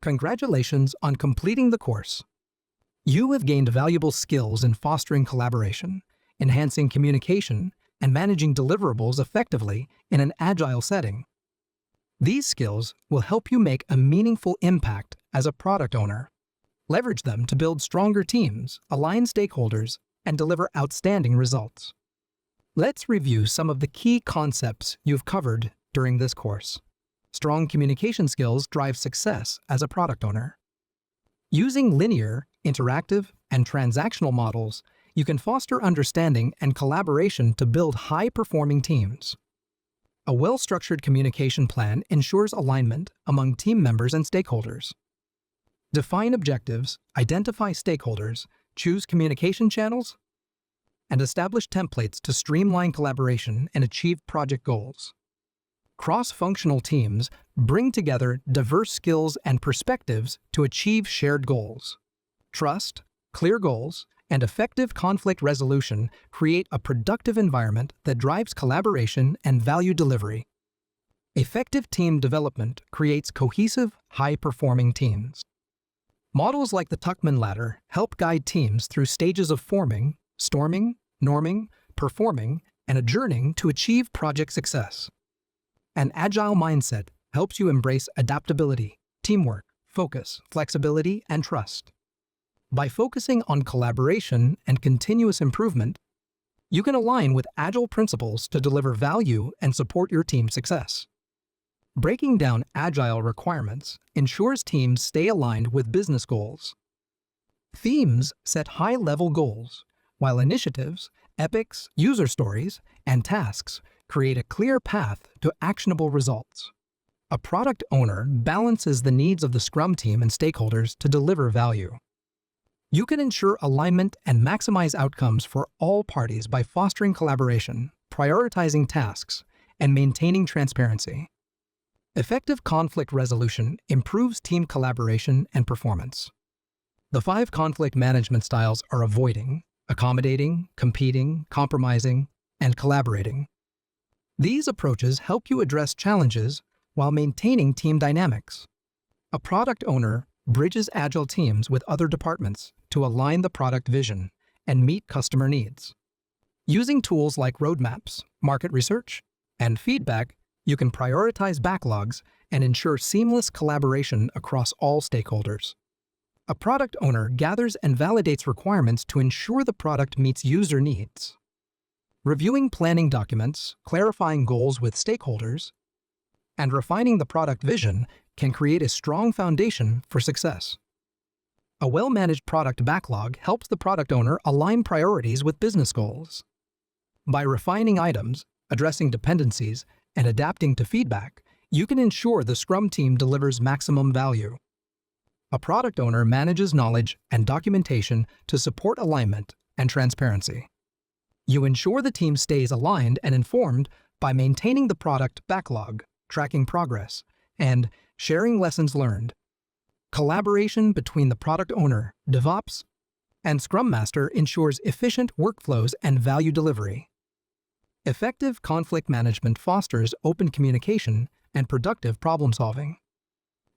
Congratulations on completing the course. You have gained valuable skills in fostering collaboration, enhancing communication, and managing deliverables effectively in an agile setting. These skills will help you make a meaningful impact as a product owner. Leverage them to build stronger teams, align stakeholders, and deliver outstanding results. Let's review some of the key concepts you've covered during this course. Strong communication skills drive success as a product owner. Using linear, interactive, and transactional models, you can foster understanding and collaboration to build high-performing teams. A well-structured communication plan ensures alignment among team members and stakeholders. Define objectives, identify stakeholders, choose communication channels, and establish templates to streamline collaboration and achieve project goals. Cross-functional teams bring together diverse skills and perspectives to achieve shared goals. Trust, clear goals, and effective conflict resolution create a productive environment that drives collaboration and value delivery. Effective team development creates cohesive, high-performing teams. Models like the Tuckman ladder help guide teams through stages of forming, storming, norming, performing, and adjourning to achieve project success. An agile mindset helps you embrace adaptability, teamwork, focus, flexibility, and trust. By focusing on collaboration and continuous improvement, you can align with agile principles to deliver value and support your team's success. Breaking down agile requirements ensures teams stay aligned with business goals. Themes set high-level goals, while initiatives, epics, user stories, and tasks create a clear path to actionable results. A product owner balances the needs of the Scrum team and stakeholders to deliver value. You can ensure alignment and maximize outcomes for all parties by fostering collaboration, prioritizing tasks, and maintaining transparency. Effective conflict resolution improves team collaboration and performance. The 5 conflict management styles are avoiding, accommodating, competing, compromising, and collaborating. These approaches help you address challenges while maintaining team dynamics. A product owner bridges agile teams with other departments to align the product vision and meet customer needs. Using tools like roadmaps, market research, and feedback, you can prioritize backlogs and ensure seamless collaboration across all stakeholders. A product owner gathers and validates requirements to ensure the product meets user needs. Reviewing planning documents, clarifying goals with stakeholders, and refining the product vision can create a strong foundation for success. A well-managed product backlog helps the product owner align priorities with business goals. By refining items, addressing dependencies, and adapting to feedback, you can ensure the Scrum team delivers maximum value. A product owner manages knowledge and documentation to support alignment and transparency. You ensure the team stays aligned and informed by maintaining the product backlog, tracking progress, and sharing lessons learned. Collaboration between the product owner, DevOps, and Scrum Master ensures efficient workflows and value delivery. Effective conflict management fosters open communication and productive problem-solving.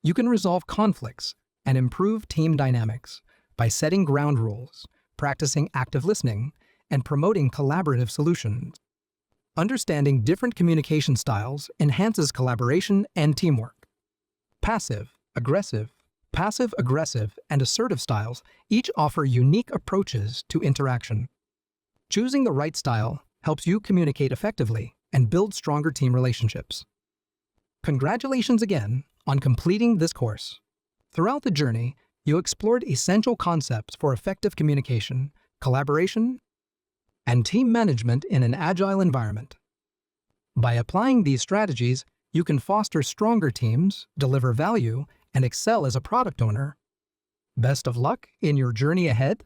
You can resolve conflicts and improve team dynamics by setting ground rules, practicing active listening, and promoting collaborative solutions. Understanding different communication styles enhances collaboration and teamwork. Passive, aggressive, passive-aggressive, and assertive styles each offer unique approaches to interaction. Choosing the right style helps you communicate effectively and build stronger team relationships. Congratulations again on completing this course. Throughout the journey, you explored essential concepts for effective communication, collaboration, and team management in an agile environment. By applying these strategies, you can foster stronger teams, deliver value, and excel as a product owner. Best of luck in your journey ahead.